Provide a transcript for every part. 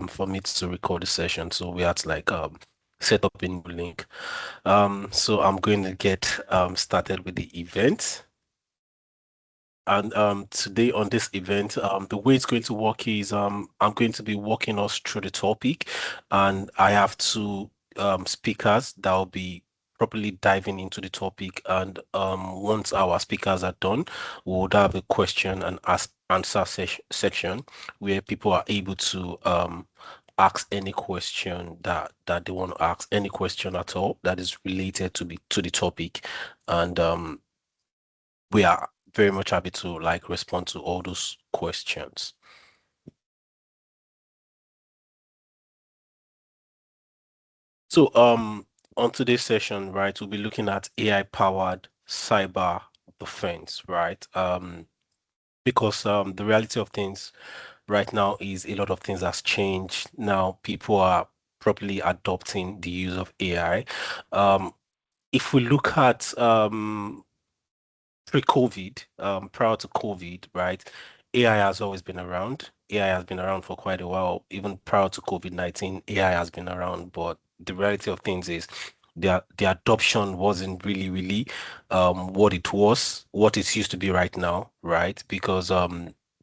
for me to record the session. So we had to like set up a new link. So I'm going to get started with the event. And today on this event, the way it's going to work is I'm going to be walking us through the topic, and I have two speakers that will be properly diving into the topic. And once our speakers are done, we would have a question and answer section where people are able to ask any question that they want to ask, any question at all that is related to the topic, and we are very much happy to like respond to all those questions. So on today's session, right, we'll be looking at AI powered cyber defense, right? Because the reality of things right now is a lot of things has changed. Now people are properly adopting the use of AI. If we look at pre-COVID, prior to COVID, right? AI has always been around. AI has been around for quite a while. Even prior to COVID-19, AI has been around. But the reality of things is the adoption wasn't really what it used to be right now, right? Because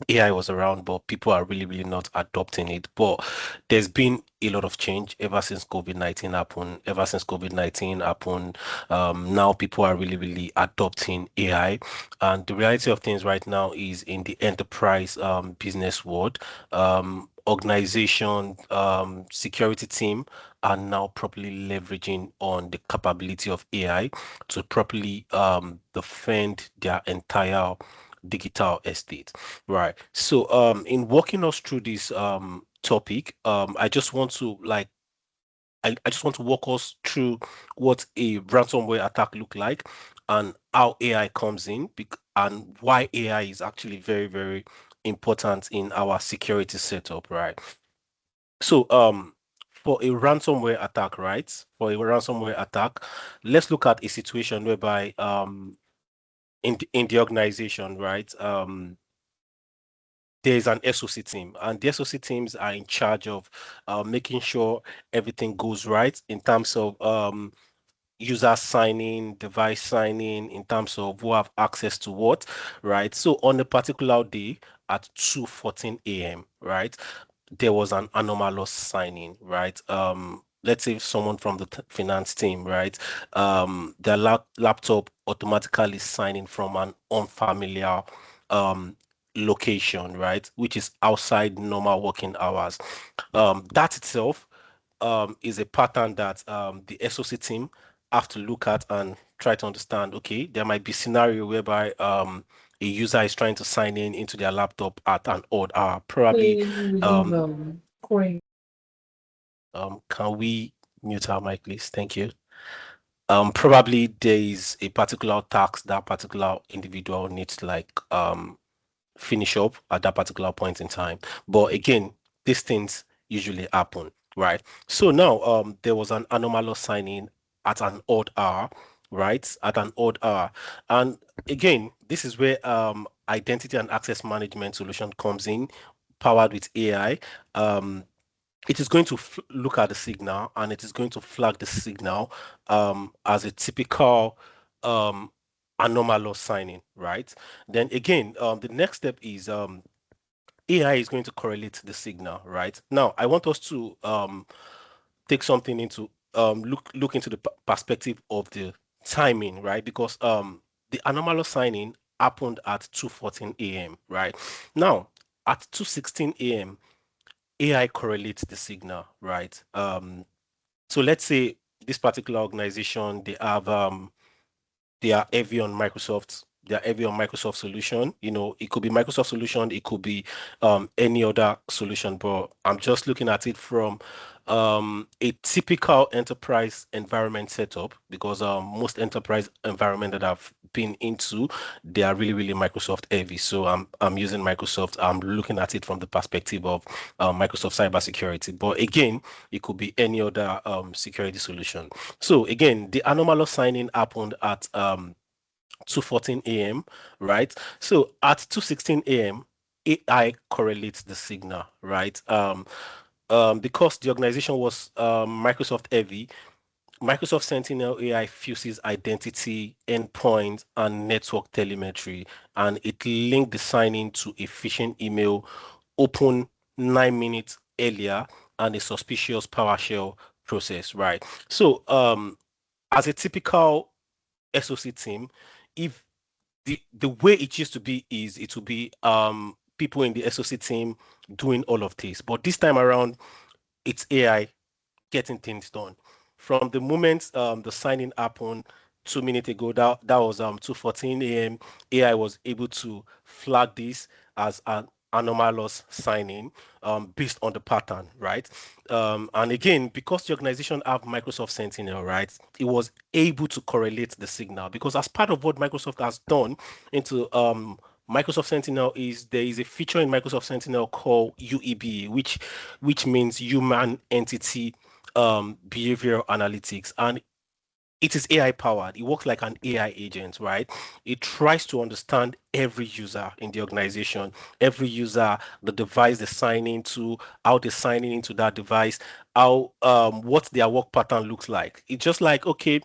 AI was around, but people are really not adopting it. But there's been a lot of change ever since COVID-19 happened. Ever since COVID-19 happened, now people are really adopting AI. And the reality of things right now is in the enterprise business world, organization, security team are now properly leveraging on the capability of AI to properly defend their entire digital estate. Right. So in walking us through this topic, I just want to like I just want to walk us through what a ransomware attack look like and how AI comes in and why AI is actually very important in our security setup, right? So for a ransomware attack, right? For a ransomware attack, let's look at a situation whereby in the organization, right? There's an SOC team, and the SOC teams are in charge of making sure everything goes right in terms of user signing, device signing, in terms of who have access to what, right? So on a particular day at 2:14 a.m., right, there was an anomalous signing, right? Let's say someone from the finance team, right? Their laptop automatically signing from an unfamiliar um location, right? Which is outside normal working hours. That itself is a pattern that the SOC team have to look at and try to understand. Okay, there might be scenario whereby a user is trying to sign in into their laptop at an odd hour, probably um Recording. can we mute our mic, please? Thank you. Probably there is a particular task that particular individual needs to like finish up at that particular point in time. But again, these things usually happen, right? So now there was an anomalous signing at an odd hour, right? At an odd hour. And again, this is where identity and access management solution comes in, powered with AI. It is going to look at the signal and it is going to flag the signal as a typical um, anomalous signing, right? Then again, the next step is AI is going to correlate the signal, right? Now, I want us to take something into look into the perspective of the timing, right? Because the anomalous signing happened at 2:14 a.m., right? Now, at 2:16 a.m., AI correlates the signal, right? So let's say this particular organization, they are heavy on Microsoft. They are heavy on Microsoft solution. You know, it could be Microsoft solution, it could be any other solution, but I'm just looking at it from a typical enterprise environment setup because most enterprise environment that I've been into, they are really Microsoft heavy. So I'm using Microsoft. I'm looking at it from the perspective of Microsoft cybersecurity. But again, it could be any other security solution. So again, the anomalous signing happened at 2:14 a.m., right? So at 2:16 a.m., AI correlates the signal, right? because the organization was Microsoft heavy, Microsoft Sentinel AI fuses identity, endpoint, and network telemetry, and it linked the sign-in to a phishing email open 9 minutes earlier and a suspicious PowerShell process, right? So, as a typical SOC team, if the way it used to be is it will be people in the SOC team doing all of this, but this time around it's AI getting things done. From the moment the signing happened 2 minutes ago, that was 2:14 a.m. AI was able to flag this as an anomalous signing based on the pattern, right? And again, because the organization have Microsoft Sentinel, right, it was able to correlate the signal because as part of what Microsoft has done into Microsoft Sentinel is there is a feature in Microsoft Sentinel called UEB, which means human entity behavioral analytics, and it is AI powered. It works like an AI agent, right? It tries to understand every user in the organization, every user, the device they sign into, how they sign into that device, how what their work pattern looks like. It's just like okay,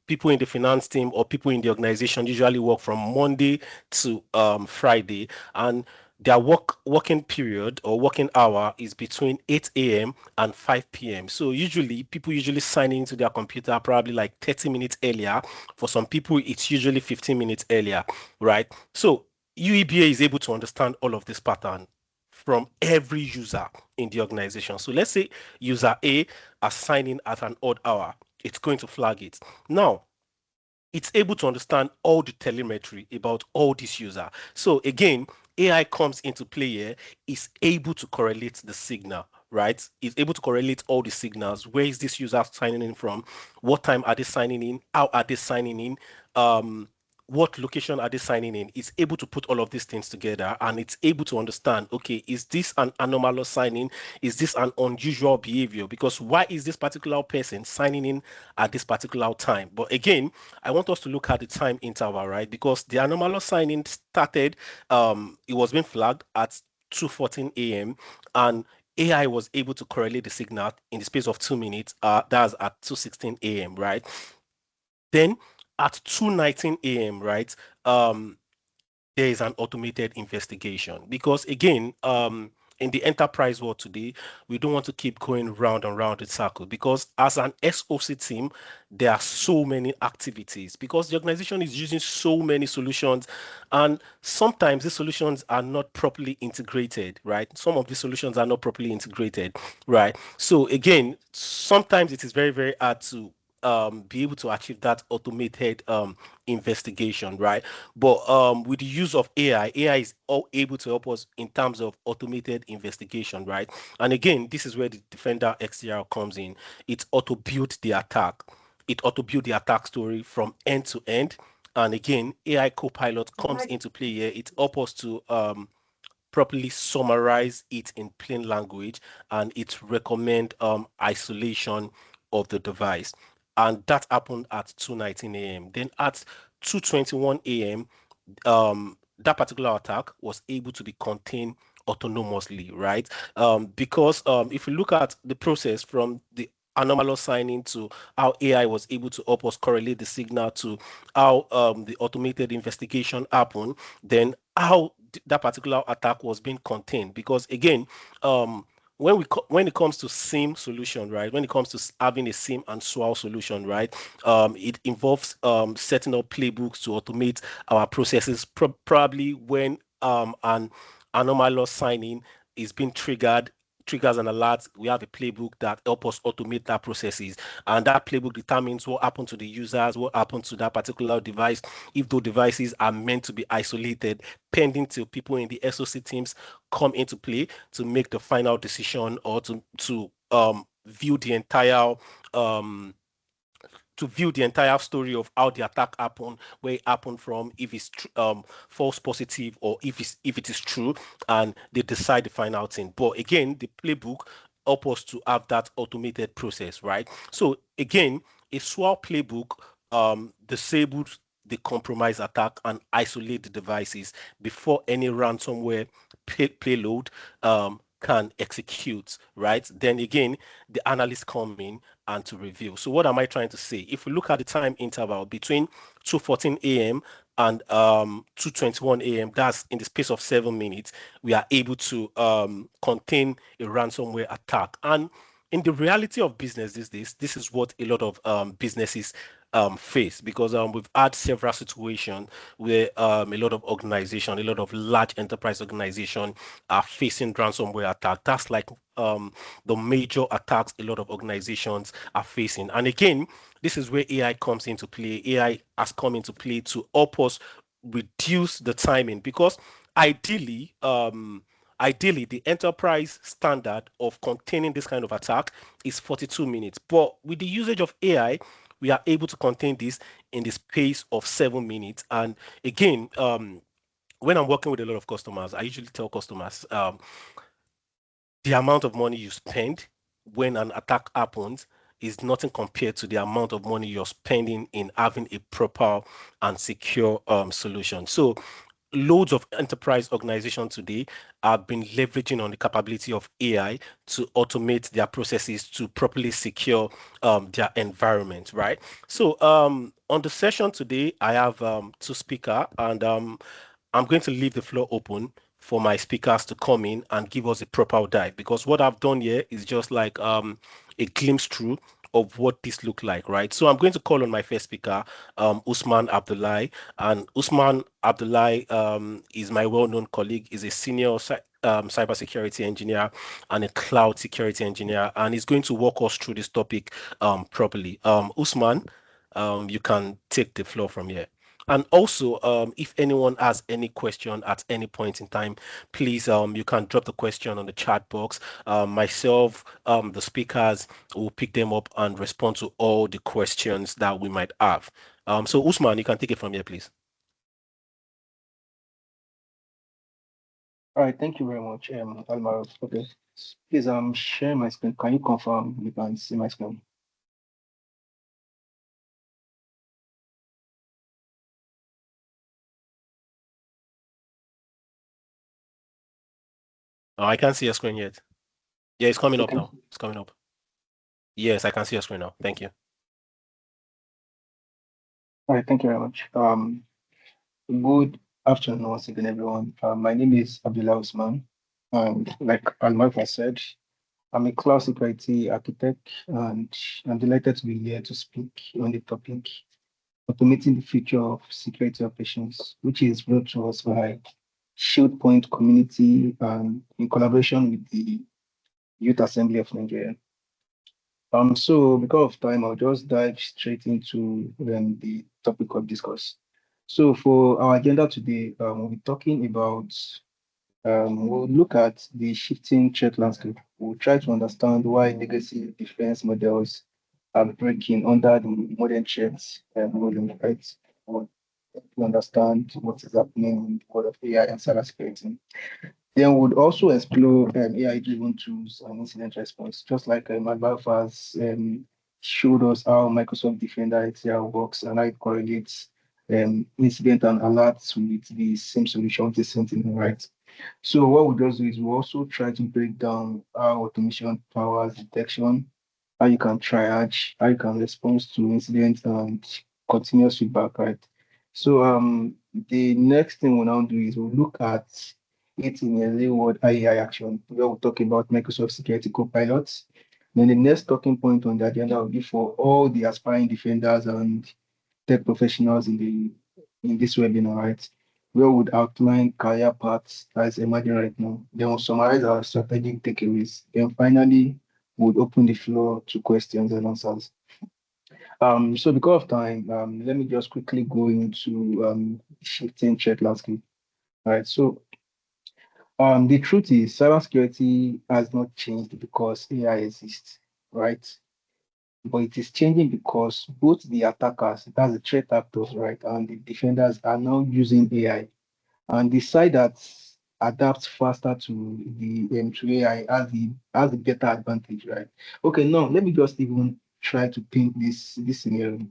people in the finance team or people in the organization usually work from Monday to Friday, and their working period or working hour is between 8 a.m. and 5 p.m. So usually people usually sign into their computer probably like 30 minutes earlier. For some people, it's usually 15 minutes earlier, right? So UEBA is able to understand all of this pattern from every user in the organization. So let's say user A are signing at an odd hour. It's going to flag it. Now, it's able to understand all the telemetry about all these users. So again, AI comes into play here, is able to correlate the signal, right? Is able to correlate all the signals. Where is this user signing in from? What time are they signing in? How are they signing in? What location are they signing in? It's able to put all of these things together and it's able to understand, okay, is this an anomalous signing? Is this an unusual behavior? Because why is this particular person signing in at this particular time? But again, I want us to look at the time interval, right? Because the anomalous signing started, it was being flagged at 2:14 a.m. and AI was able to correlate the signal in the space of 2 minutes. That's at 2:16 a.m., right? Then at 2:19 a.m., right? There is an automated investigation because again in the enterprise world today we don't want to keep going round and round the circle because as an SOC team there are so many activities because the organization is using so many solutions and sometimes these solutions are not properly integrated, right? Some of these solutions are not properly integrated, right? So again sometimes it is very very hard to be able to achieve that automated investigation, right? But with the use of AI is all able to help us in terms of automated investigation, right? And again, this is where the Defender XDR comes in. It auto built the attack. It auto built the attack story from end to end. And again, AI Copilot comes into play here. It helps us to properly summarize it in plain language and it recommend isolation of the device, and that happened at 2:19 a.m. Then at 2:21 a.m. That particular attack was able to be contained autonomously, right? Because if you look at the process from the anomalous signing to how AI was able to help us correlate the signal to how the automated investigation happened, then how that particular attack was being contained. Because again, when it comes to SIM solution, right? When it comes to having a SIM and SWAL solution, right? It involves setting up playbooks to automate our processes. Probably when an anomalous signing is being triggers an alert, we have a playbook that help us automate that processes, and that playbook determines what happened to the users, what happened to that particular device, if those devices are meant to be isolated pending till people in the SOC teams come into play to make the final decision or to view the entire um story of how the attack happened, where it happened from, if it's false positive or if it is true, and they decide the final thing. But again, the playbook help us to have that automated process, right? So again, a SWAT playbook disables the compromise attack and isolate the devices before any ransomware payload can execute, right? Then again, the analysts come in and to review. So what am I trying to say? If we look at the time interval between 2:14 a.m. and 2:21 a.m., that's in the space of 7 minutes, we are able to contain a ransomware attack. And in the reality of business these days, this is what a lot of businesses face, because we've had several situations where a lot of organization, a lot of large enterprise organization are facing ransomware attack. That's like the major attacks a lot of organizations are facing. And again, this is where AI comes into play. AI has come into play to help us reduce the timing, because ideally, ideally, the enterprise standard of containing this kind of attack is 42 minutes. But with the usage of AI, we are able to contain this in the space of 7 minutes. And again, when I'm working with a lot of customers, I usually tell customers the amount of money you spend when an attack happens is nothing compared to the amount of money you're spending in having a proper and secure solution. So loads of enterprise organizations today have been leveraging on the capability of AI to automate their processes to properly secure their environment, right? So on the session today, I have two speakers, and I'm going to leave the floor open for my speakers to come in and give us a proper dive, because what I've done here is just like a glimpse through of what this look like, right? So I'm going to call on my first speaker, Usman Abdullahi. And Usman Abdullahi is my well-known colleague, is a senior cybersecurity engineer and a cloud security engineer, and he's going to walk us through this topic properly. Usman, you can take the floor from here. And also, if anyone has any question at any point in time, please, you can drop the question on the chat box. Myself, the speakers will pick them up and respond to all the questions that we might have. So Usman, you can take it from here, please. All right, thank you very much, Almaro. Okay, please, share my screen. Can you confirm you can see my screen? Oh, I can't see your screen yet. Yeah, it's coming Okay, up now. It's coming up. Yes, I can see your screen now. Thank you. all right, thank you very much. Good afternoon once again, everyone. My name is Abdullah Usman, and like Almaro has said, I'm a cloud security architect, and I'm delighted to be here to speak on the topic automating the future of security operations, which is brought to us by ShieldPoint community and in collaboration with the Youth Assembly of Nigeria. So because of time, I'll just dive straight into the topic of discourse. So for our agenda today, we'll be talking about, we'll look at the shifting threat landscape. We'll try to understand why legacy defense models are breaking under the modern threats volume, right? We'll understand what is happening in the world of AI and cybersecurity. Then we'd also explore AI-driven tools and incident response, just like Adolf has showed us how Microsoft Defender XDR works and how it correlates incident and alerts with the same solution, the same thing, right? So what we just do is we also try to break down how automation powers detection, how you can triage, how you can respond to incidents and continuous feedback, right? So the next thing we'll now do is we'll look at it in a real world AI action, where we'll talk about Microsoft Security Copilot. Then the next talking point on the agenda will be for all the aspiring defenders and tech professionals in this webinar, right? Where we would outline career paths as emerging right now. Then we'll summarize our strategic takeaways. Then finally, we'll open the floor to questions and answers. So because of time, let me just quickly go into shifting threat landscape. All right. So the truth is, cybersecurity has not changed because AI exists, right? But it is changing because both the attackers, that's the threat actors, right, and the defenders are now using AI. And the side that adapts faster to the to AI has the better advantage, right? Okay, now let me just even try to paint this scenario.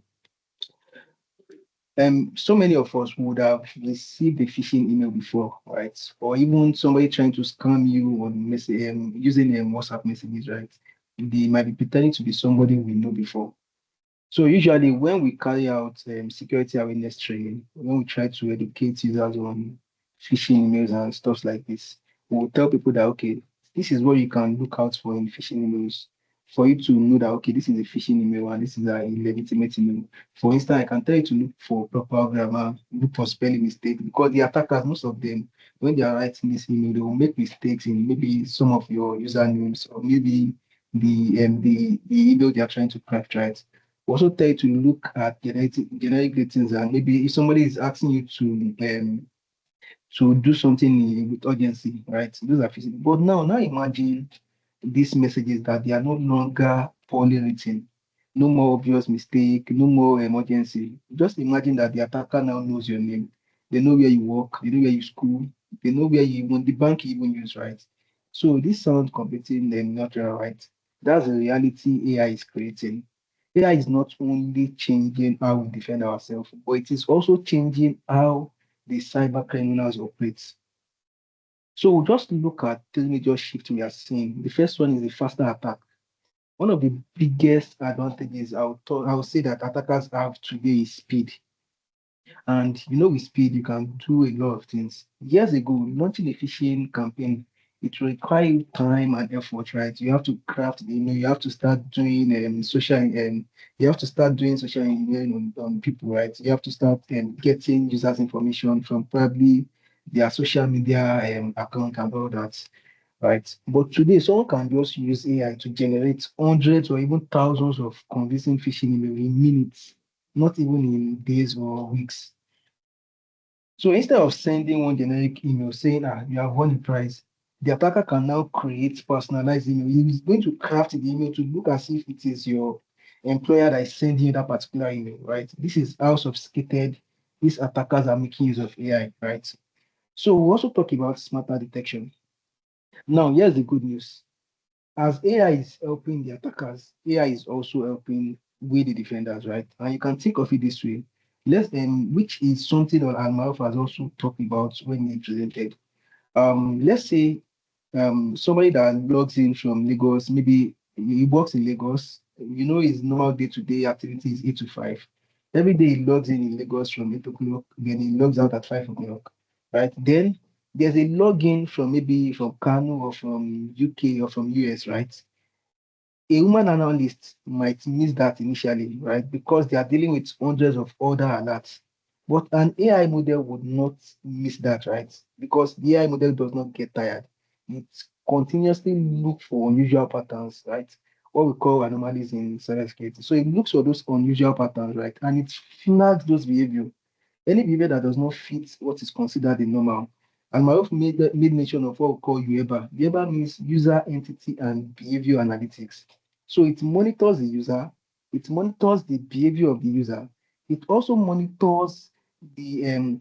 So many of us would have received a phishing email before, right? Or even somebody trying to scam you on using WhatsApp messages, right? They might be pretending to be somebody we know before. So usually when we carry out security awareness training, when we try to educate users on phishing emails and stuff like this, we'll tell people that okay, this is what you can look out for in phishing emails for you to know that okay, this is a phishing email and this is a legitimate email. For instance, I can tell you to look for proper grammar, look for spelling mistakes because the attackers, most of them, when they are writing this email, they will make mistakes in maybe some of your usernames or maybe the email they are trying to craft, right? Also tell you to look at generic greetings and maybe if somebody is asking you to do something with urgency, right? Those are physical. But now imagine these messages that they are no longer poorly written, no more obvious mistake, no more emergency. Just imagine that the attacker now knows your name. They know where you work, they know where you school, they know where you even the bank you even use, right? So this sounds completely natural, right? That's the reality AI is creating. AI is not only changing how we defend ourselves, but it is also changing how the cyber criminals operate. So we'll just look at three major shifts we are seeing. The first one is the faster attack. One of the biggest advantages I would say that attackers have today is speed. And with speed, you can do a lot of things. Years ago, launching a phishing campaign, it requires time and effort, right? You have to craft the email, you have to start doing you have to start doing social engineering on people, right? You have to start getting users' information from probably their social media account and all that, right? But today, someone can just use AI to generate hundreds or even thousands of convincing phishing email in minutes, not even in days or weeks. So instead of sending one generic email saying, you have won the prize, the attacker can now create personalized email. He is going to craft the email to look as if it is your employer that is sending you that particular email, right? This is how sophisticated these attackers are making use of AI, right? So we also talk about smarter detection. Now, here's the good news. As AI is helping the attackers, AI is also helping with the defenders, right? And you can think of it this way. Which is something that Almarov has also talked about when he presented. Let's say somebody that logs in from Lagos, maybe he works in Lagos, his normal day-to-day activity is 8 to 5. Every day he logs in Lagos from 8 o'clock, then he logs out at 5 o'clock, right? Then there's a login from maybe from Kano or from UK or from US, right? A human analyst might miss that initially, right? Because they are dealing with hundreds of other alerts. But an AI model would not miss that, right? Because the AI model does not get tired. It continuously looks for unusual patterns, right? What we call anomalies in cybersecurity. So it looks for those unusual patterns, right? And it flags those behavior. Any behavior that does not fit what is considered the normal. And Maruf made mention of what we call UEBA. UEBA means user entity and behavior analytics. So it monitors the user, it monitors the behavior of the user, it also monitors the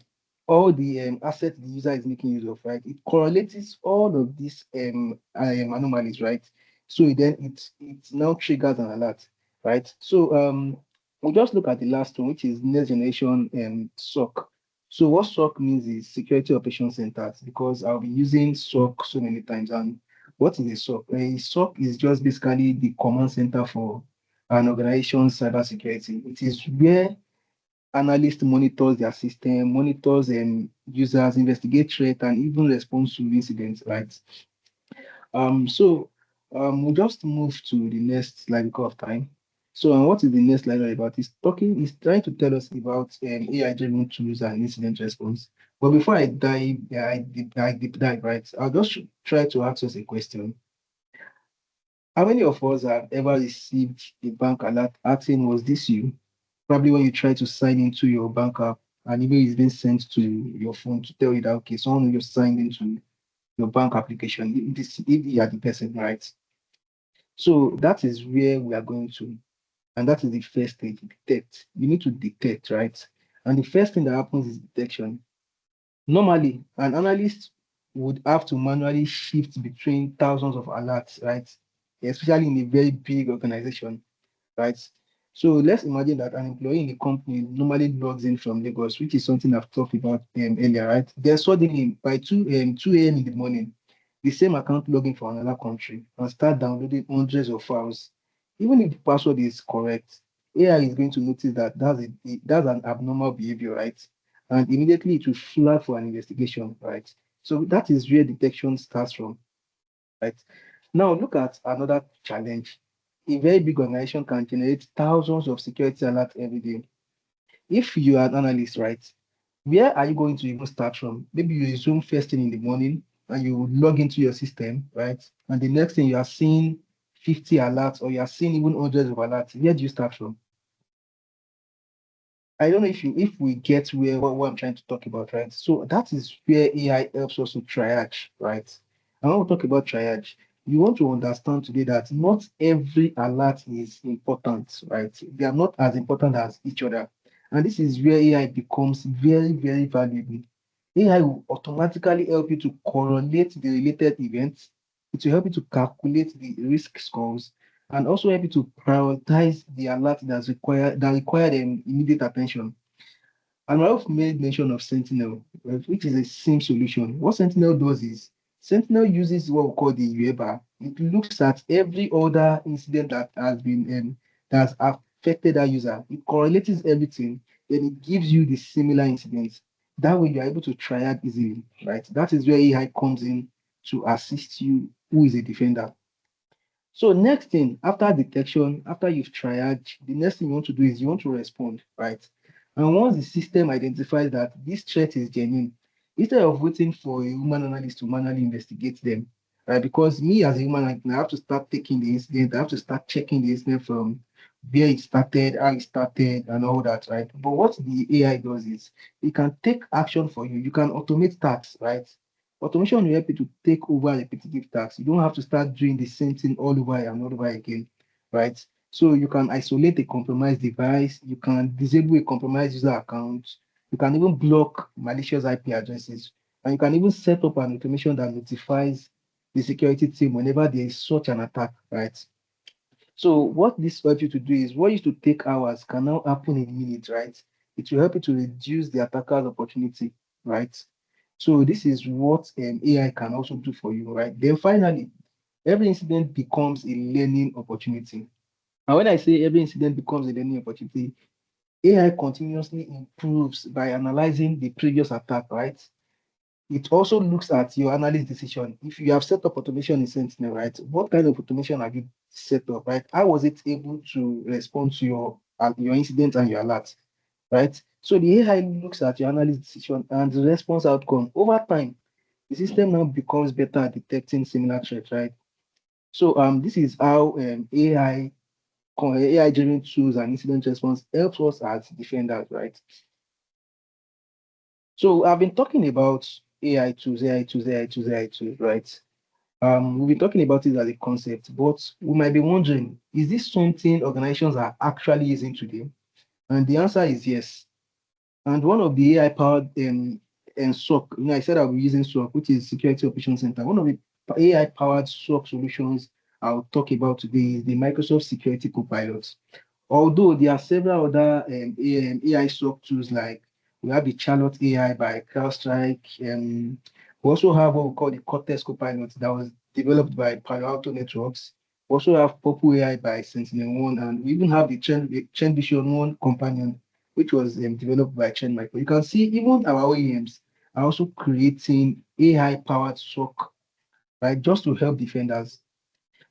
all the assets the user is making use of, right? It correlates all of these anomalies, right? So then it now triggers an alert, right? So we'll just look at the last one, which is next generation SOC. So what SOC means is Security Operations Centers, because I'll be using SOC so many times. And what is a SOC? A SOC is just basically the command center for an organization's cybersecurity. It is where analysts monitors their system, monitors users, investigate threat, and even respond to incidents, right? We'll just move to the next slide because of time. So, what is the next slide all about? Is trying to tell us about AI-driven tools and incident response. But before I dive, I deep dive, right? I'll just try to ask us a question. How many of us have ever received a bank alert asking, was this you? Probably when you try to sign into your bank app, an email is being sent to your phone to tell you that okay, someone just signed into your bank application. If you are the person, right? So that is where we are going to. And that is the first stage, detect. You need to detect, right? And the first thing that happens is detection. Normally, an analyst would have to manually shift between thousands of alerts, right? Especially in a very big organization, right? So let's imagine that an employee in a company normally logs in from Lagos, which is something I've talked about earlier, right? Then suddenly by 2 a.m. in the morning, the same account login for another country and start downloading hundreds of files. Even if the password is correct, AI is going to notice that that's an abnormal behavior, right? And immediately it will flag for an investigation, right? So that is where detection starts from, right? Now look at another challenge. A very big organization can generate thousands of security alerts every day. If you are an analyst, right, where are you going to even start from? Maybe you resume first thing in the morning and you log into your system, right? And the next thing you are seeing 50 alerts or you are seeing even hundreds of alerts. Where do you start from? I don't know if we get where what I'm trying to talk about, right? So that is where AI helps us to triage, right? And when we talk about triage, you want to understand today that not every alert is important, right? They are not as important as each other. And this is where AI becomes very, very valuable. AI will automatically help you to correlate the related events. It will help you to calculate the risk scores and also help you to prioritize the alert that require immediate attention. And Ralph made mention of Sentinel, which is a SIM solution. What Sentinel does is Sentinel uses what we call the UEBA. It looks at every other incident that has affected that user. It correlates everything, then it gives you the similar incidents. That way you are able to triage easily, right? That is where AI comes in to assist you, who is a defender. So next thing, after detection, after you've triaged, the next thing you want to do is you want to respond, right? And once the system identifies that this threat is genuine, instead of waiting for a human analyst to manually investigate them, right? Because me as a human, I have to start taking the incident, I have to start checking the incident from where it started, how it started, and all that, right? But what the AI does is it can take action for you. You can automate tasks, right? Automation will help you to take over repetitive tasks. You don't have to start doing the same thing all over and all over again, right? So you can isolate a compromised device, you can disable a compromised user account, you can even block malicious IP addresses, and you can even set up an automation that notifies the security team whenever there is such an attack, right? So what this helps you to do is what used to take hours can now happen in minutes, right? It will help you to reduce the attacker's opportunity, right? So this is what AI can also do for you, right? Then finally, every incident becomes a learning opportunity. And when I say every incident becomes a learning opportunity, AI continuously improves by analyzing the previous attack, right? It also looks at your analyst decision. If you have set up automation in Sentinel, right? What kind of automation have you set up, right? How was it able to respond to your incident and your alert, right? So the AI looks at your analyst decision and the response outcome. Over time, the system now becomes better at detecting similar threats, right? So this is how AI-driven tools and incident response helps us as defenders, right? So I've been talking about AI tools, AI tools, AI tools, AI tools, right? We've been talking about it as a concept, but we might be wondering, is this something organizations are actually using today? And the answer is yes. And one of the AI powered and SOC, I said I'll be using SOC, which is Security Operations Center. One of the AI powered SOC solutions I'll talk about today is the Microsoft Security Copilot. Although there are several other AI SOC tools like we have the Charlotte AI by CrowdStrike. We also have what we call the Cortex Copilot that was developed by Palo Alto Networks. We also have Purple AI by Sentinel-1, and we even have the Trend Vision 1 companion, which was developed by Trend Micro. You can see even our OEMs are also creating AI-powered SOC, right, just to help defenders.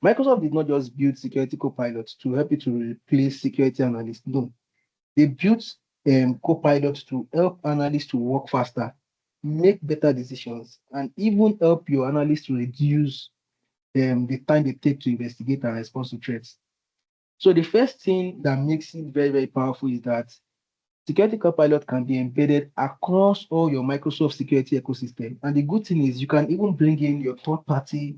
Microsoft did not just build Security Copilot to help you to replace security analysts. No, they built Copilot to help analysts to work faster, make better decisions, and even help your analysts to reduce the time they take to investigate and respond to threats. So the first thing that makes it very, very powerful is that Security Copilot can be embedded across all your Microsoft security ecosystem. And the good thing is you can even bring in your third-party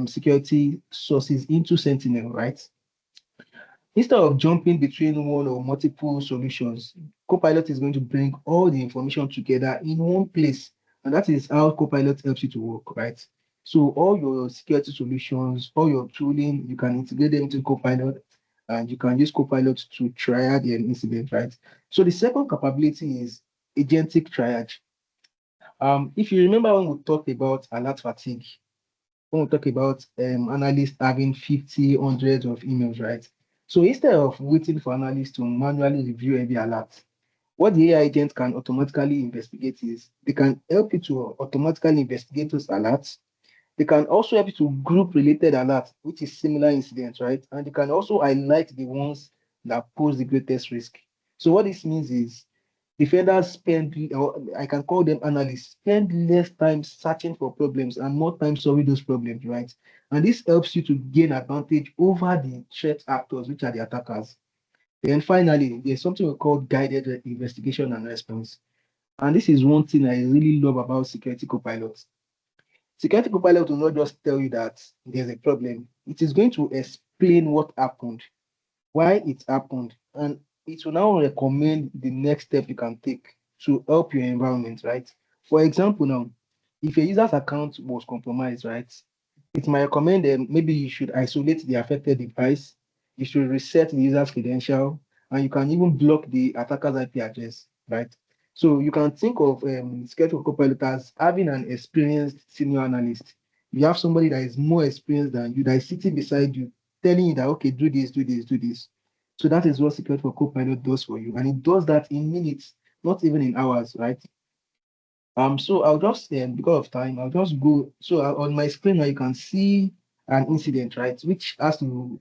security sources into Sentinel, right? Instead of jumping between one or multiple solutions, Copilot is going to bring all the information together in one place. And that is how Copilot helps you to work, right? So all your security solutions, all your tooling, you can integrate them into Copilot. and you can use Copilot to triage an incident, right? So the second capability is agentic triage. If you remember when we talked about alert fatigue, when we talk about analysts having 50, hundreds of emails, right? So instead of waiting for analysts to manually review every alert, what the AI agent can automatically investigate is they can help you to automatically investigate those alerts. They can also help you to group related alerts, which is similar incidents, right? And they can also highlight the ones that pose the greatest risk. So what this means is defenders spend, or I can call them analysts, spend less time searching for problems and more time solving those problems, right? And this helps you to gain advantage over the threat actors, which are the attackers. Then finally, there's something we call guided investigation and response. And this is one thing I really love about Security Copilot. Security Copilot will not just tell you that there's a problem. It is going to explain what happened, why it happened, and it will now recommend the next step you can take to help your environment, right? For example, now, if a user's account was compromised, right, it might recommend maybe you should isolate the affected device, you should reset the user's credential, and you can even block the attacker's IP address, right? So you can think of Security Copilot as having an experienced senior analyst. You have somebody that is more experienced than you, that is sitting beside you, telling you that, okay, do this, do this, do this. So that is what Security for Copilot does for you. And it does that in minutes, not even in hours, right? So I'll just because of time, I'll just go. So on my screen now, you can see an incident, right, which has to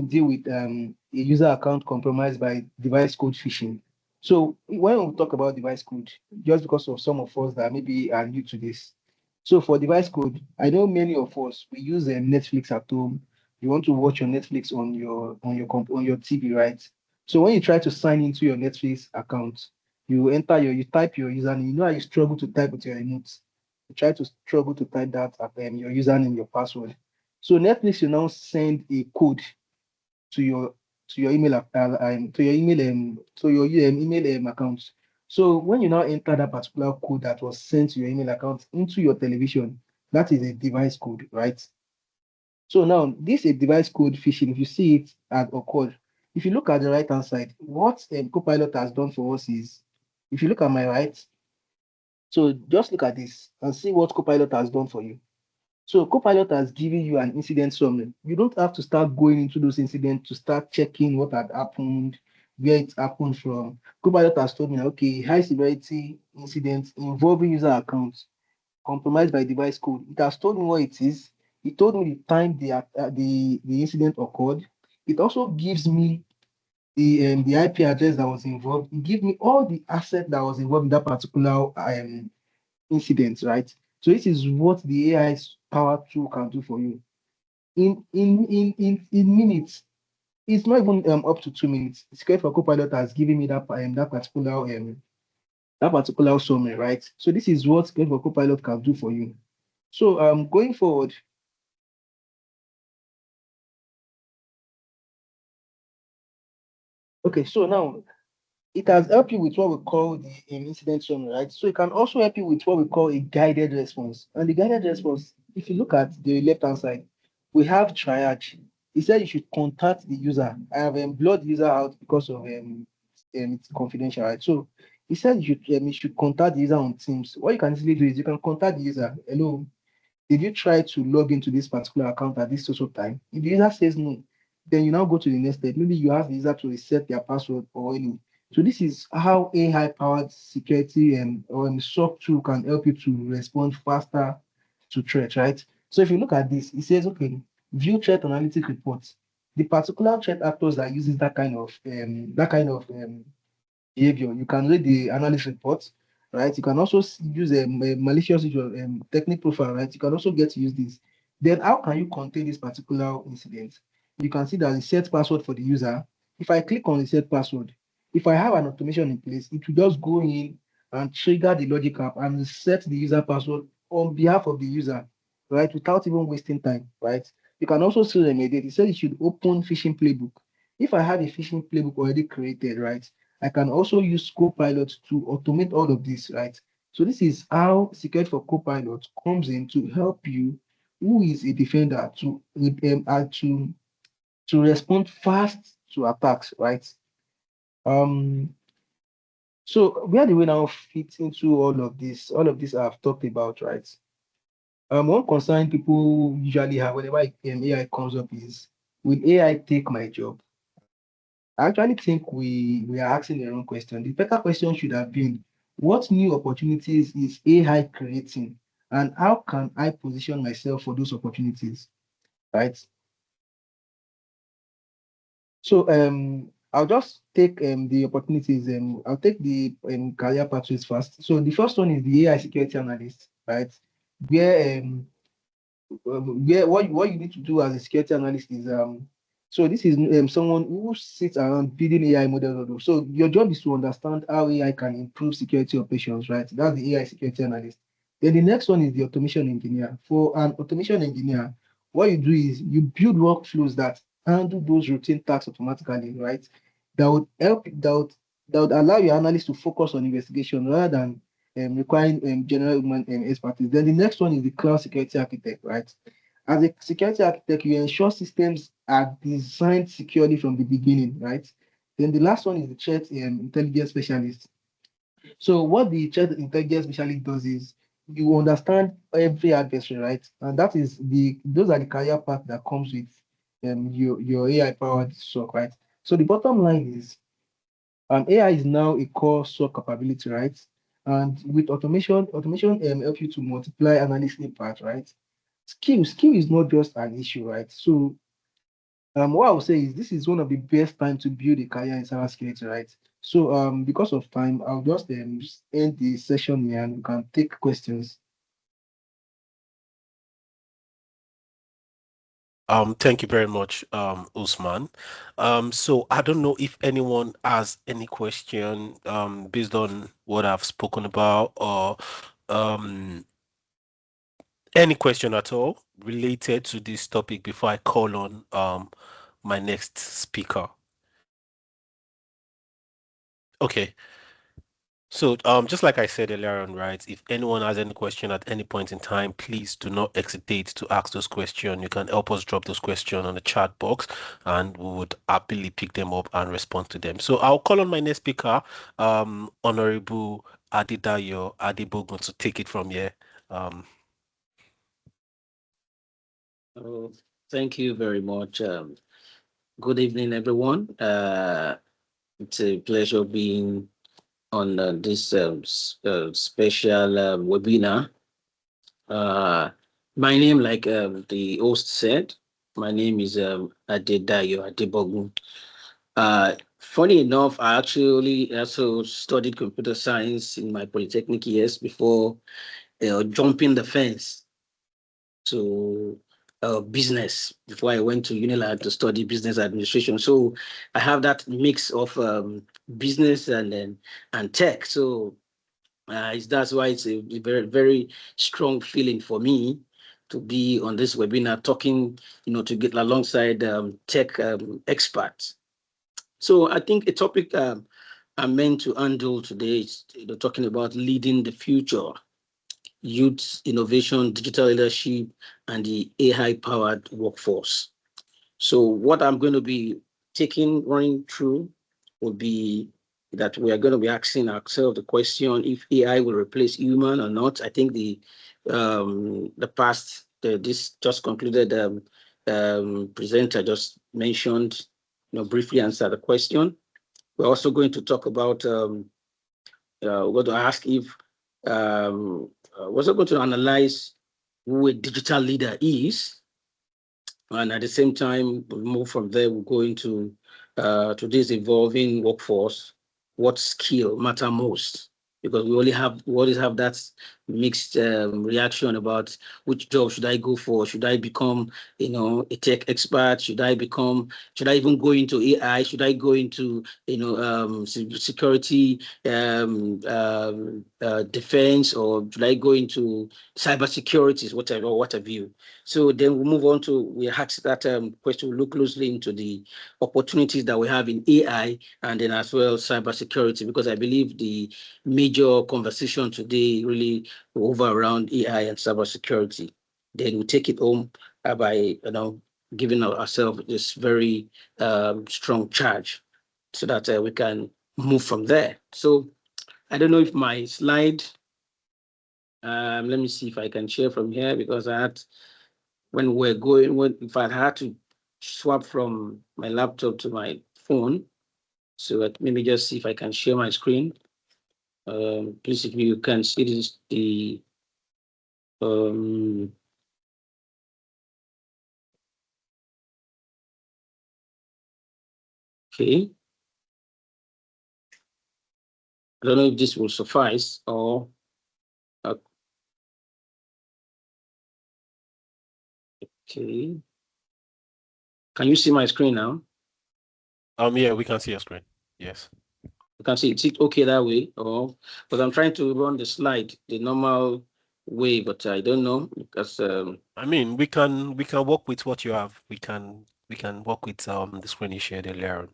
deal with a user account compromised by device code phishing. So when we talk about device code, just because of some of us that maybe are new to this. So for device code, I know many of us we use Netflix at home. You want to watch your Netflix on your TV, right? So when you try to sign into your Netflix account, you type your username. You know how you struggle to type with your emotes. You try to struggle to type that your username, your password. So Netflix will now send a code to your email account. So when you now enter that particular code that was sent to your email account into your television, that is a device code, right? So now this is a device code phishing. If you see it at occurred, if you look at the right hand side, what Copilot has done for us is, if you look at my right, so just look at this and see what Copilot has done for you. So Copilot has given you an incident summary. You don't have to start going into those incidents to start checking what had happened, where it happened from. Copilot has told me, okay, high severity incident involving user accounts compromised by device code. It has told me what it is. It told me the time the incident occurred. It also gives me the IP address that was involved. It gives me all the asset that was involved in that particular incident, right? So this is what the AI's power tool can do for you in minutes. It's not even up to 2 minutes. Security for Copilot has given me that particular summary, right? So this is what Security for Copilot can do for you. So going forward, okay. So now it has helped you with what we call the incident summary, right? So it can also help you with what we call a guided response. And the guided response, if you look at the left hand side, we have triage. He said you should contact the user. I have blurred the user out because of it's confidential, right? So he said you should contact the user on Teams. What you can easily do is you can contact the user. Hello, did you try to log into this particular account at this social time? If the user says no, then you now go to the next step. Maybe you ask the user to reset their password or any. So this is how AI-powered security and or SOC tool can help you to respond faster to threats, right? So if you look at this, it says, okay, view threat analytic reports. The particular threat actors that uses that kind of behavior. You can read the analyst report, right? You can also use a malicious technique profile, right? You can also get to use this. Then how can you contain this particular incident? You can see that the set password for the user. If I click on the set password, if I have an automation in place, it will just go in and trigger the logic app and set the user password on behalf of the user, right? Without even wasting time, right? You can also see remediate. It said you should open phishing playbook. If I have a phishing playbook already created, right? I can also use Copilot to automate all of this, right? So this is how Security for Copilot comes in to help you, who is a defender, to to respond fast to attacks, right? Um, so where do we now fit into all of this? All of this I've talked about, right? One concern people usually have whenever AI comes up is, will AI take my job? I actually think we are asking the wrong question. The better question should have been, what new opportunities is AI creating, and how can I position myself for those opportunities, right? So I'll just take the opportunities. I'll take the career pathways first. So the first one is the AI security analyst, right? Where what you need to do as a security analyst is so this is someone who sits around building AI models. So your job is to understand how AI can improve security operations, right? That's the AI security analyst. Then the next one is the automation engineer. For an automation engineer, what you do is you build workflows that handle those routine tasks automatically, right? That would help that would allow your analyst to focus on investigation rather than requiring general human expertise. Then the next one is the cloud security architect, right? As a security architect, you ensure systems are designed securely from the beginning, right? Then the last one is the threat intelligence specialist. So what the threat intelligence specialist does is you understand every adversary, right? And that is those are the career path that comes with your AI powered SOC, right? So the bottom line is AI is now a core SOC capability, right? And with automation help you to multiply analysis impact, right? Skill is not just an issue, right? So what I would say is this is one of the best time to build a career in cybersecurity, right? So because of time, I'll just end the session here and we can take questions. Thank you very much, Usman. So I don't know if anyone has any question, based on what I've spoken about, or um, any question at all related to this topic before I call on my next speaker. Okay. So, just like I said earlier on, right, if anyone has any question at any point in time, please do not hesitate to ask those questions. You can help us drop those questions on the chat box, and we would happily pick them up and respond to them. So I'll call on my next speaker, Honorable Adedayo Adebogun, to take it from here. Um, Oh, thank you very much. Good evening, everyone. It's a pleasure being on this special webinar. Uh, my name, like the host said, my name is Adedayo Adebogun. Funny enough, I actually also studied computer science in my polytechnic years before jumping the fence to business before I went to Unilag to study business administration. So I have that mix of business and tech. So that's why it's a very very strong feeling for me to be on this webinar talking, to get alongside tech experts. So I think a topic I'm meant to handle today is talking about leading the future, youth innovation, digital leadership, and the AI-powered workforce. So what I'm going to be running through will be that we are going to be asking ourselves the question if AI will replace human or not. I think this just concluded presenter just mentioned, briefly answer the question. We're also going to talk about we're going to ask if we're also going to analyze who a digital leader is, and at the same time, we move from there. We'll go into today's evolving workforce. What skill matter most? Because we always have that mixed reaction about which job should I go for? Should I become, a tech expert? Should I even go into AI? Should I go into, security, defense, or should I go into cybersecurity? What have you? So then we move on to, we ask that question, we look closely into the opportunities that we have in AI and then as well cybersecurity, because I believe the major conversation today really over around AI and cybersecurity. Then we take it home by, giving ourselves this very strong charge so that we can move from there. So I don't know if my slide, let me see if I can share from here, because I had, when we're going, if I had to swap from my laptop to my phone, so let me just see if I can share my screen. Please, if you can see this, the okay. I don't know if this will suffice or okay. Can you see my screen now? Yeah, we can see your screen. Yes. You can see it's okay that way, or because I'm trying to run the slide the normal way, but I don't know because I mean, we can work with what you have. We can work with the screen you shared earlier on.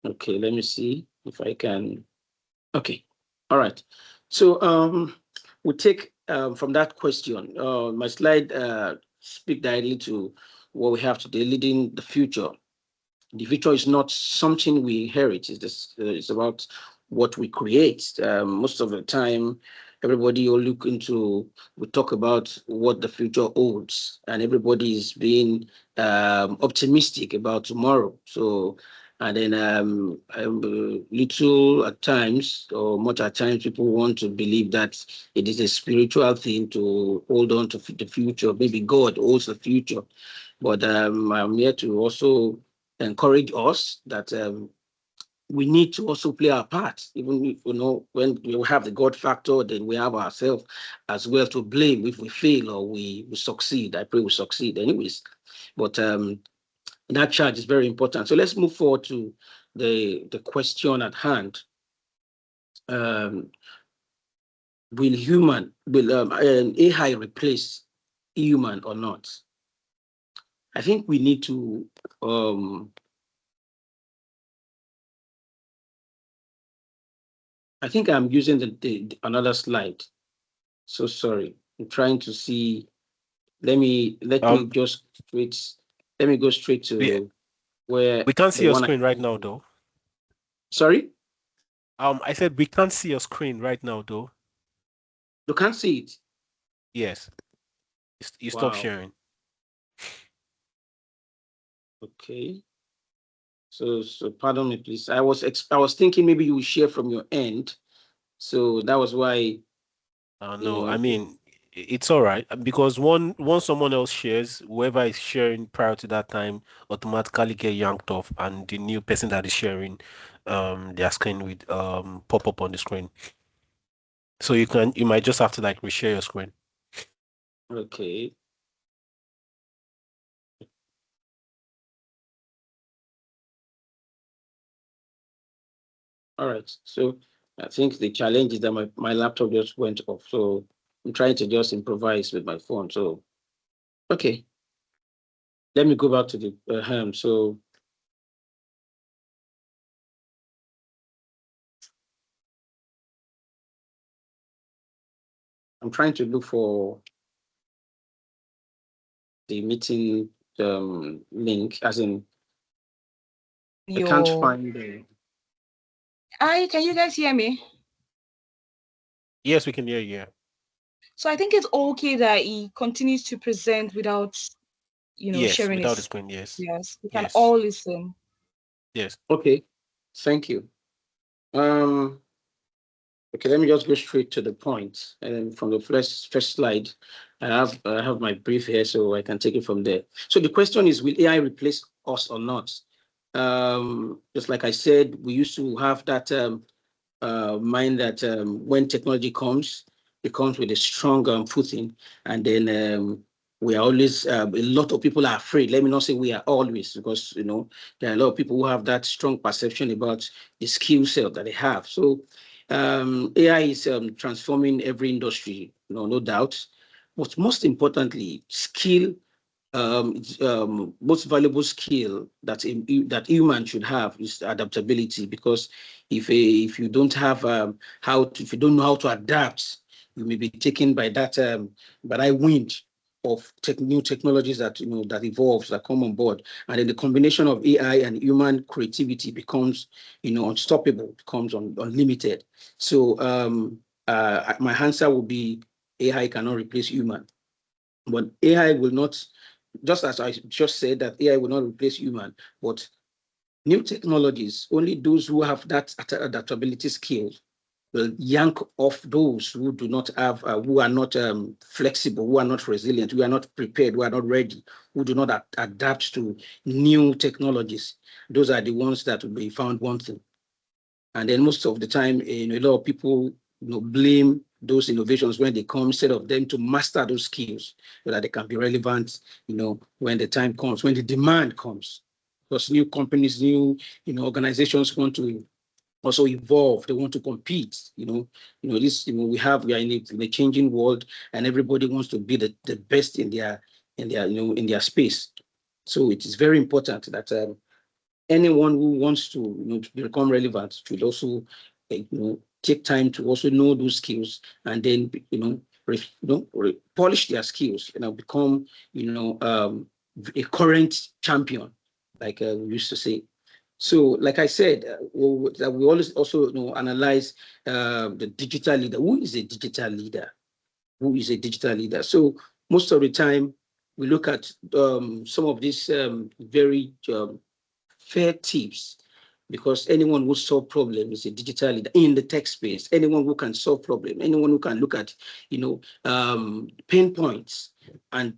okay, let me see if I can. Okay, all right. So we take from that question. My slide speak directly to what we have today, leading the future. The future is not something we inherit. It's about what we create. Most of the time, everybody will look into, we talk about what the future holds, and everybody is being optimistic about tomorrow. So, and then little at times, or much at times, people want to believe that it is a spiritual thing to hold on to the future. Maybe God holds the future, but I'm here to also encourage us that we need to also play our part. Even if, when we have the God factor, then we have ourselves as well to blame if we fail or we succeed. I pray we succeed anyways. But that charge is very important. So let's move forward to the question at hand. Will AI replace human or not? I think we need to I think I'm using the another slide. So sorry. I'm trying to see. Let me just straight. Let me go straight we to where we can't see the your one. screen right now, though. Sorry, I said we can't see your screen right now, though. you can't see it. Yes. You stop Wow. sharing. Okay. So pardon me, please. I was thinking maybe you will share from your end. So that was why, you No, I know. mean it's all right because once someone else shares, whoever is sharing prior to that time automatically get yanked off, and the new person that is sharing, their screen would pop up on the screen. So you might just have to like reshare your screen. Okay. All right. So I think the challenge is that my laptop just went off. So I'm trying to just improvise with my phone. So okay. Let me go back to the So I'm trying to look for the meeting link, as in I can't find the. Can you guys hear me? Yes, we can hear you. Yeah. So I think it's okay that he continues to present without, Yes, sharing without the his. screen. Yes. Yes, we can Yes. all listen. Yes. Okay, thank you. Okay, let me just go straight to the point. And from the first slide, I have my brief here, so I can take it from there. So the question is, will AI replace us or not? Just like I said, we used to have that mind that when technology comes, it comes with a strong footing, and then we are always a lot of people are afraid. Let me not say we are always, because there are a lot of people who have that strong perception about the skill set that they have. So AI is transforming every industry, no doubt, but most importantly, skill, most valuable skill that human should have is adaptability. Because if you don't have if you don't know how to adapt, you may be taken by that wind. of new technologies that that evolves, that come on board, and then the combination of AI and human creativity becomes unstoppable, becomes unlimited. So my answer would be AI cannot replace human, but AI will not. Just as I just said that AI will not replace human, but new technologies, only those who have that adaptability skills will yank off those who do not have, who are not flexible, who are not resilient, who are not prepared, who are not ready, who do not adapt to new technologies. Those are the ones that will be found wanting. And then most of the time, a lot of people blame those innovations when they come, instead of them to master those skills so that they can be relevant, when the time comes, when the demand comes. Because new companies, new organizations want to also evolve. They want to compete. We are in a changing world, and everybody wants to be the best in their space. So it is very important that anyone who wants to become relevant should also take time to also know those skills, and then polish their skills, become a current champion, like we used to say. So, like I said, we always also analyze the digital leader. Who is a digital leader? Who is a digital leader? So most of the time, we look at some of these very fair tips, because anyone who solve problems is a digital leader in the tech space. Anyone who can solve problems, anyone who can look at pain points and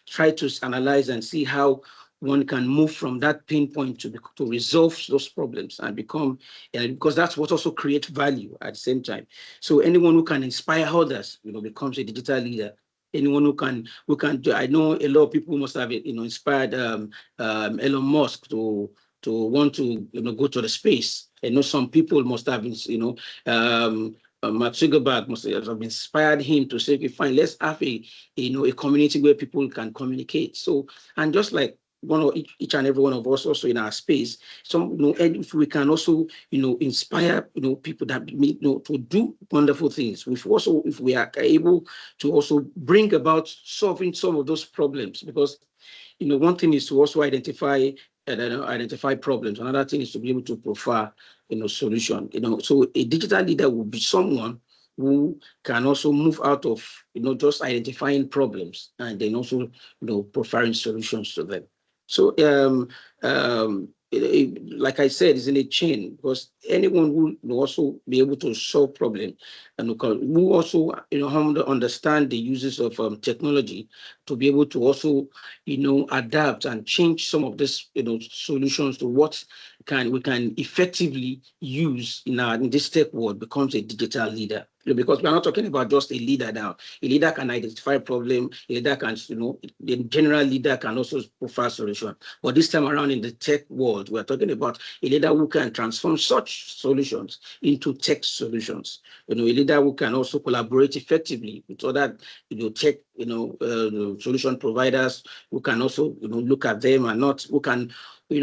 try to analyze and see how one can move from that pain point to resolve those problems and become, because that's what also creates value at the same time. So anyone who can inspire others, becomes a digital leader. Anyone who can do, I know a lot of people must have inspired Elon Musk to want to go to the space. I know some people must have Mark Zuckerberg must have inspired him to say, okay, fine, let's have a community where people can communicate. So, and just like each and every one of us also in our space, and if we can also inspire people that to do wonderful things. If we are able to also bring about solving some of those problems, because one thing is to also identify problems. Another thing is to be able to profile solution. So a digital leader will be someone who can also move out of just identifying problems, and then also profiling solutions to them. So like I said, it's in a chain, because anyone who will also be able to solve problems, and who also understand the uses of technology to be able to also adapt and change some of these solutions to what we can effectively use in this tech world, becomes a digital leader. Because we're not talking about just a leader now. A leader can identify a problem. A leader can, the general leader can also profile solution. But this time around in the tech world, we're talking about a leader who can transform such solutions into tech solutions. A leader who can also collaborate effectively with other, tech, solution providers, who can also, look at them, and not who can,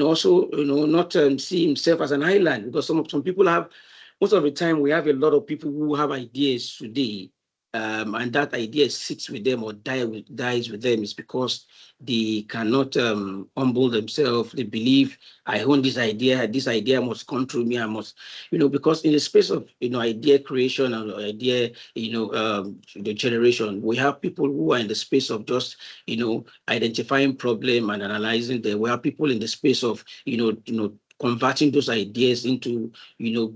also, not see himself as an island, because some people have. Most of the time, we have a lot of people who have ideas today, and that idea sits with them or dies with them, is because they cannot humble themselves. They believe, I own this idea must come through me, I must, because in the space of, idea creation and idea, the generation, we have people who are in the space of just, identifying problem and analyzing them. We have people in the space of, converting those ideas into,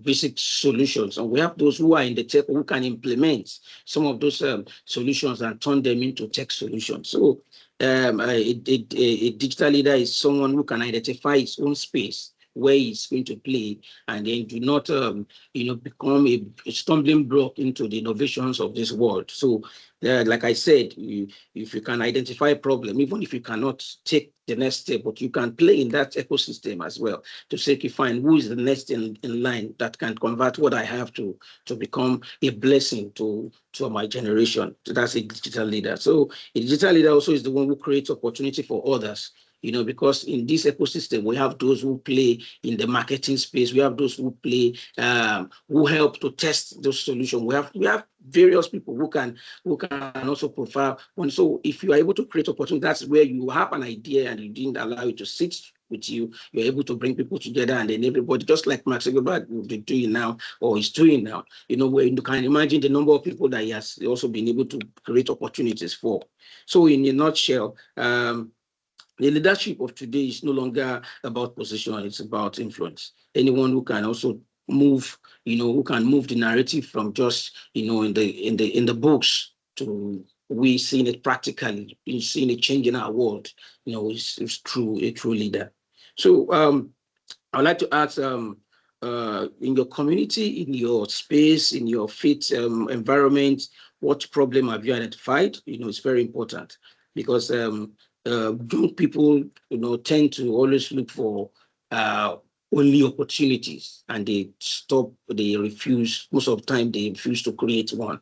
basic solutions. And we have those who are in the tech who can implement some of those solutions and turn them into tech solutions. So a digital leader is someone who can identify his own space where he's going to play, and then do not, become a stumbling block into the innovations of this world. So, like I said, if you can identify a problem, even if you cannot take the next step, but you can play in that ecosystem as well to say, okay, fine, who is the next in line that can convert what I have to become a blessing to my generation. So that's a digital leader. So a digital leader also is the one who creates opportunity for others. because in this ecosystem, we have those who play in the marketing space. We have those who play, who help to test those solutions. We have various people who can also profile one. So if you are able to create opportunity, that's where you have an idea and you didn't allow it to sit with you. You're able to bring people together, and then everybody, just like Mark Zuckerberg will be doing now or is doing now, where you can imagine the number of people that he has also been able to create opportunities for. So in a nutshell, the leadership of today is no longer about position, it's about influence. Anyone who can also move, who can move the narrative from just, in the books to we seeing it practically, seeing a change in our world, is true, a true leader. So I'd like to ask, in your community, in your space, in your faith environment, what problem have you identified? It's very important because young people, tend to always look for only opportunities, and they refuse. Most of the time, they refuse to create one.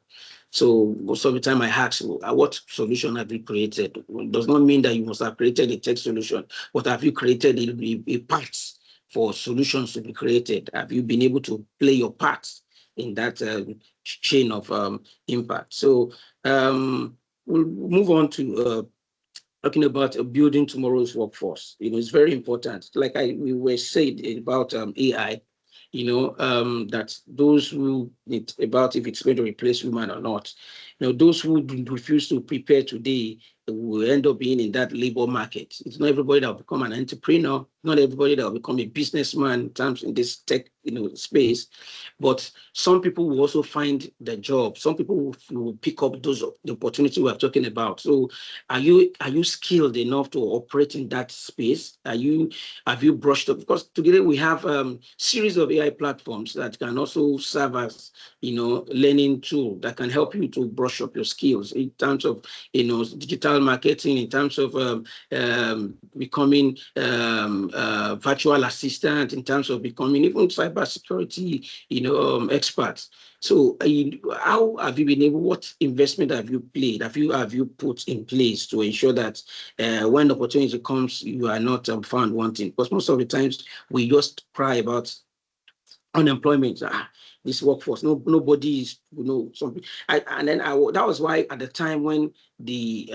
So most of the time I ask, what solution have you created? It does not mean that you must have created a tech solution, but have you created a path for solutions to be created? Have you been able to play your part in that chain of impact? So we'll move on to talking about building tomorrow's workforce. It's very important. Like we were saying about AI, that those who about if it's going to replace women or not, those who refuse to prepare today will end up being in that labor market. It's not everybody that will become an entrepreneur, not everybody that will become a businessman in terms in this tech, space, but some people will also find the job. Some people will pick up the opportunity we're talking about. So are you skilled enough to operate in that space? Have you brushed up? Because today we have series of AI platforms that can also serve as learning tool that can help you to brush up your skills in terms of digital marketing, in terms of becoming virtual assistant, in terms of becoming even cybersecurity experts. So how have you been able, what investment have you played, have you put in place to ensure that when the opportunity comes, you are not found wanting? Because most of the times we just cry about unemployment, this workforce, nobody is, something. That was why at the time when the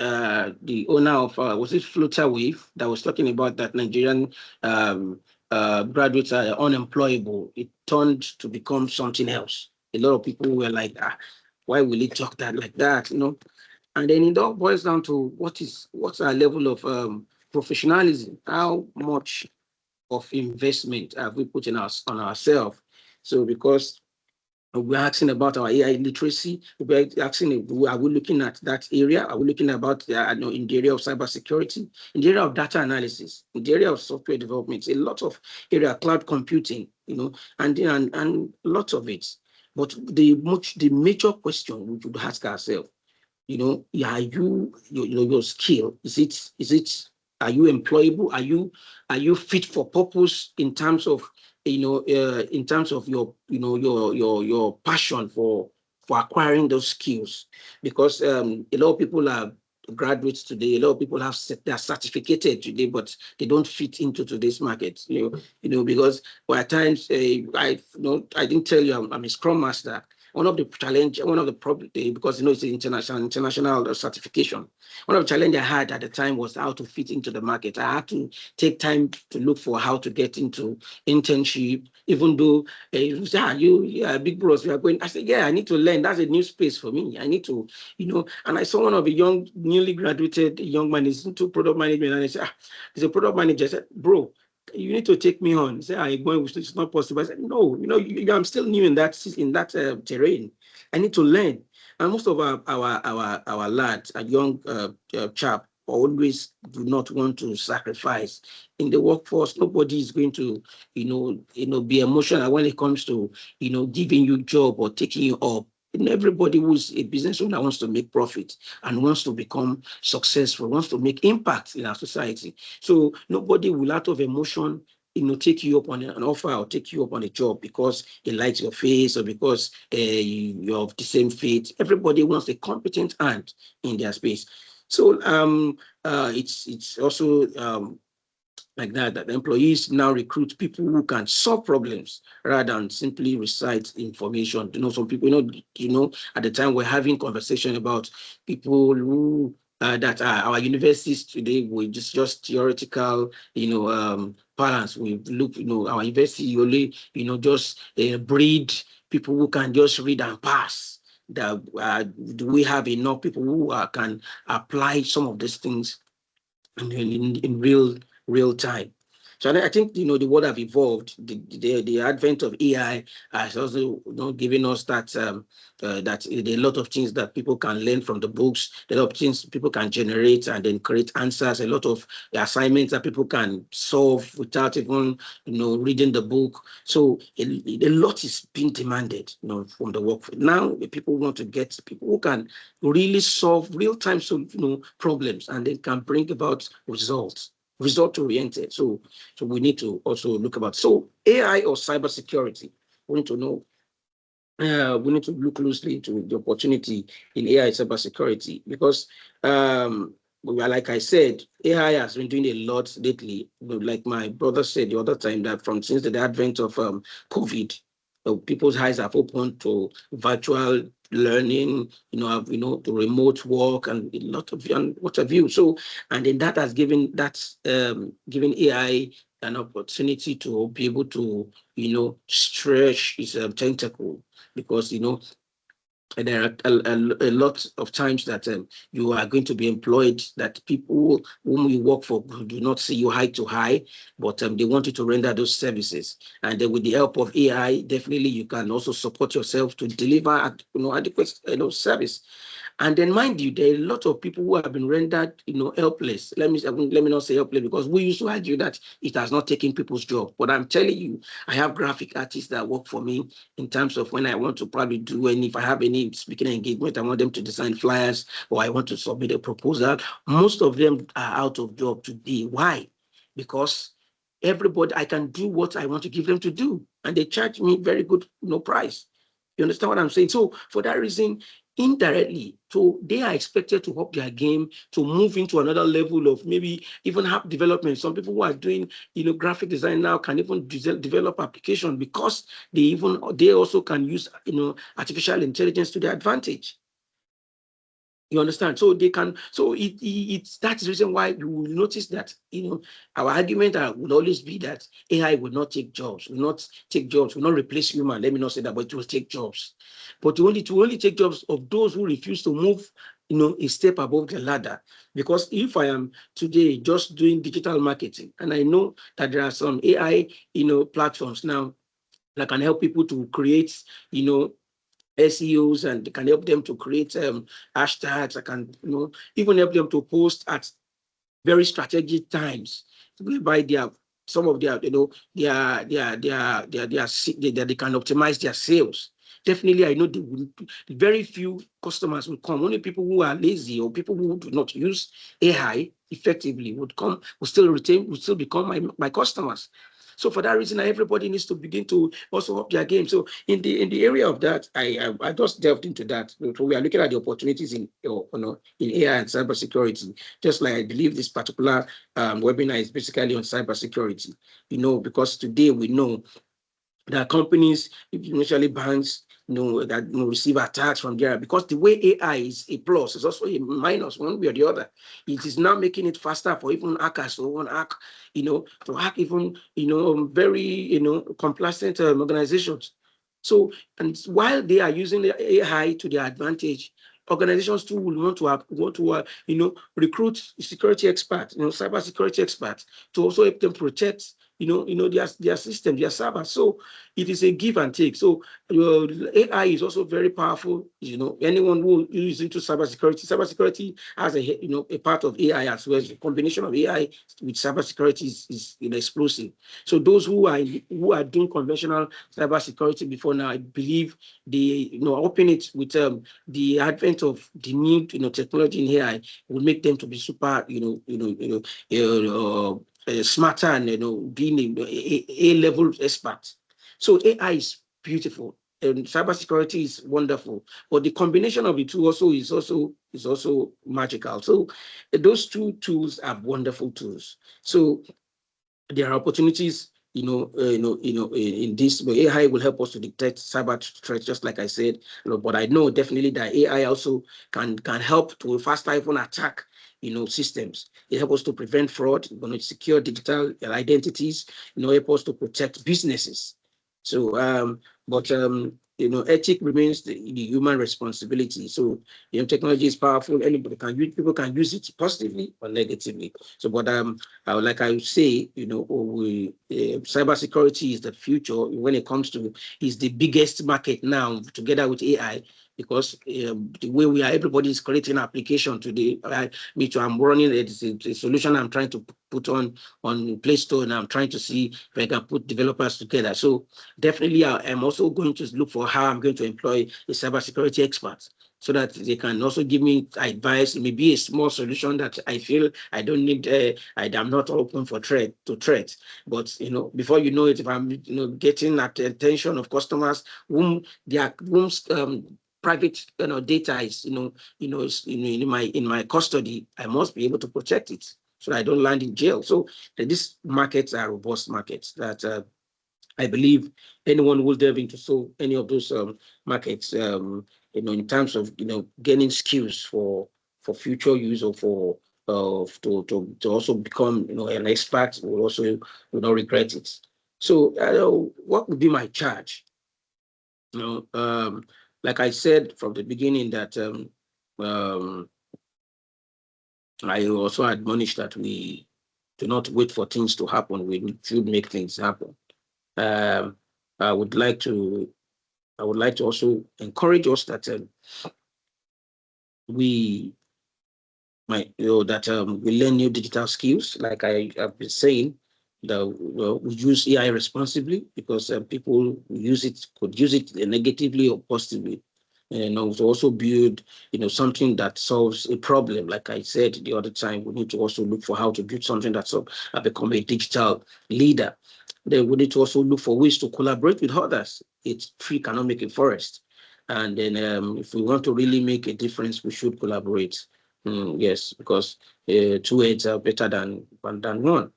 owner of was it Flutterwave that was talking about that Nigerian graduates are unemployable, it turned to become something else. A lot of people were like, why will he talk that like that, And then it all boils down to what's our level of professionalism, how much of investment have we put on ourselves. So because we're asking about our AI literacy, we're asking, are we looking at that area? Are we looking about in the area of cybersecurity, in the area of data analysis, in the area of software development, a lot of area, cloud computing, and lots of it. But the major question we should ask ourselves, are your skill, is it are you employable? Are you fit for purpose in terms of in terms of your your passion for acquiring those skills? Because a lot of people are graduates today, a lot of people they're certificated today, but they don't fit into today's market, because at times I didn't tell you I'm a scrum master. One of the problems, because it's an international certification. One of the challenge I had at the time was how to fit into the market. I had to take time to look for how to get into internship, even though you say, big bros, we are going. I said, yeah, I need to learn. That's a new space for me. I need to, and I saw one of the young, newly graduated young man is into product management, and I said, he's a product manager. I said, bro, you need to take me on. Say, I'm going, it's not possible. I said, no, I'm still new in that terrain. I need to learn. And most of our lads, a young chap, always do not want to sacrifice in the workforce. Nobody is going to, be emotional when it comes to, giving you job or taking you up. And everybody who's a business owner wants to make profit and wants to become successful, wants to make impact in our society. So nobody will, out of emotion, take you up on an offer or take you up on a job because he likes your face or because you're of the same faith. Everybody wants a competent hand in their space. So it's also like that, that employees now recruit people who can solve problems rather than simply recite information. Some people, at the time we're having conversation about people who that are our universities today with just theoretical, balance. We look, our university only, just breed people who can just read and pass. That do we have enough people who can apply some of these things in real time? So I think the world have evolved. The advent of AI has also given us that that there are a lot of things that people can learn from the books. There are a lot of things people can generate and then create answers. A lot of assignments that people can solve without even reading the book. So a lot is being demanded from the work. Now people want to get people who can really solve real time problems and then can bring about results, result oriented. So we need to also look about AI or cybersecurity. We need to know. We need to look closely into the opportunity in AI cybersecurity because, like I said, AI has been doing a lot lately. Like my brother said the other time, that since the advent of COVID, people's eyes have opened to virtual learning, to remote work and a lot of and what have you. So, and then that has given given AI an opportunity to be able to stretch its tentacle, because there are a lot of times that you are going to be employed that people whom you work for do not see you eye to eye, but they want you to render those services. And then with the help of AI, definitely you can also support yourself to deliver adequate service. And then, mind you, there are a lot of people who have been rendered, helpless. Let me not say helpless, because we used to argue that it has not taken people's job. But I'm telling you, I have graphic artists that work for me in terms of when I want to probably if I have any speaking engagement, I want them to design flyers or I want to submit a proposal. Most of them are out of job today. Why? Because everybody, I can do what I want to give them to do, and they charge me very good, price. You understand what I'm saying? So for that reason, indirectly, so they are expected to up their game, to move into another level of maybe even app development. Some people who are doing graphic design now can even develop application, because they also can use artificial intelligence to their advantage. You understand? So they can. So it's that's the reason why you will notice that our argument will always be that AI will not take jobs, will not replace human. Let me not say that, but it will take jobs. But to only take jobs of those who refuse to move, a step above the ladder. Because if I am today just doing digital marketing, and I know that there are some AI, platforms now that can help people to create, SEOs, and can help them to create hashtags. I can, even help them to post at very strategic times, whereby some of their, they can optimize their sales. Definitely, I know very few customers will come. Only people who are lazy or people who do not use AI effectively will still become my customers. So for that reason, everybody needs to begin to also up their game. So in the area of that, I just delved into that. So we are looking at the opportunities in AI and cybersecurity. Just like I believe this particular webinar is basically on cybersecurity. Because today we know that companies, initially banks, that receive attacks from there, because the way AI is a plus, is also a minus one way or the other. It is now making it faster for even hackers to even hack, to hack even, very, complacent organizations. So, and while they are using the AI to their advantage, organizations too will want to recruit security experts, cyber security experts, to also help them protect their system, their servers. So it is a give and take. So AI is also very powerful. Anyone who is into cybersecurity has a part of AI as well. The combination of AI with cybersecurity is explosive. So those who are doing conventional cybersecurity before now, I believe they open it with the advent of the new technology in AI will make them to be super smarter and being a level expert. So AI is beautiful and cybersecurity is wonderful, but the combination of the two is also magical. So those two tools are wonderful tools. So there are opportunities, in this, but AI will help us to detect cyber threats, just like I said. But I know definitely that AI also can help to faster even attack, systems. It helps us to prevent fraud, secure digital identities, help us to protect businesses. So, ethic remains the human responsibility. So, technology is powerful. Anybody can use, people can use it positively or negatively. So, but like I would say, cybersecurity is the future when it comes to, is the biggest market now together with AI, because the way everybody is creating application today. Me too, I'm running a solution I'm trying to put on Play Store, and I'm trying to see if I can put developers together. So definitely, I'm also going to look for how I'm going to employ a cybersecurity expert, so that they can also give me advice. It may be a small solution that I feel I don't need. I'm not open for threat. But before you know it, if I'm getting at the attention of customers whom whom's private data is in my custody, I must be able to protect it so that I don't land in jail. So these markets are robust markets that I believe anyone who will delve into any of those markets, in terms of gaining skills for future use, or for to also become an expert, will not regret it. So what would be my charge? Like I said from the beginning, that I also admonish that we do not wait for things to happen. We should make things happen. Um, I would like to also encourage us that we we learn new digital skills. Like I have been saying, that we use AI responsibly, because people could use it negatively or positively. To also build, something that solves a problem. Like I said the other time, we need to also look for how to build something that's become a digital leader. Then we need to also look for ways to collaborate with others. It's tree cannot make a forest. And then if we want to really make a difference, we should collaborate. Yes, because two heads are better than one.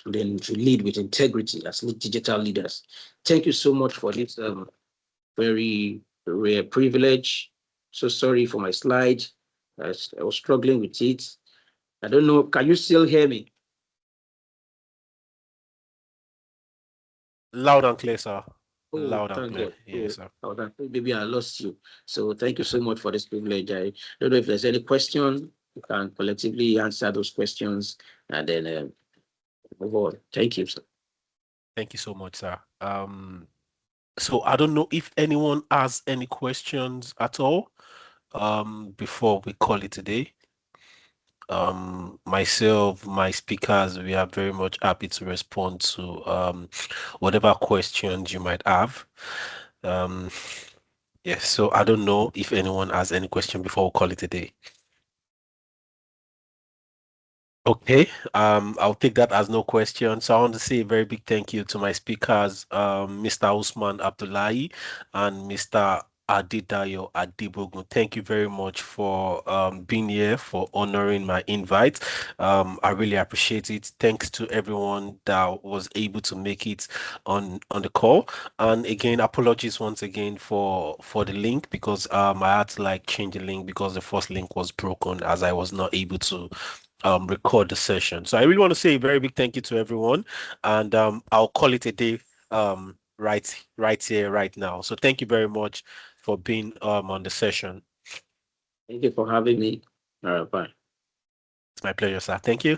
Then to lead with integrity as digital leaders. Thank you so much for this very rare privilege. So sorry for my slide. I was struggling with it. I don't know. Can you still hear me? Loud and clear, sir. Oh, Loud and thank clear. God. Yes, sir. Maybe I lost you. So thank you so much for this privilege. I don't know if there's any question. We can collectively answer those questions, and then move on. Thank you, sir. Thank you so much, sir. So I don't know if anyone has any questions at all, before we call it a day. Myself, my speakers, we are very much happy to respond to whatever questions you might have. Um, yes, so I don't know if anyone has any question before we call it a day. Okay, I'll take that as no question. So I want to say a very big thank you to my speakers, Mr. Usman Abdullahi and Mr. Adedayo Adibogun. Thank you very much for being here, for honoring my invite. I really appreciate it. Thanks to everyone that was able to make it on the call. And again, apologies once again for the link, because I had to like change the link because the first link was broken, as I was not able to record the session. So I really want to say a very big thank you to everyone, and I'll call it a day right here, right now. So thank you very much for being on the session. Thank you for having me. All right, bye. It's my pleasure, sir. Thank you.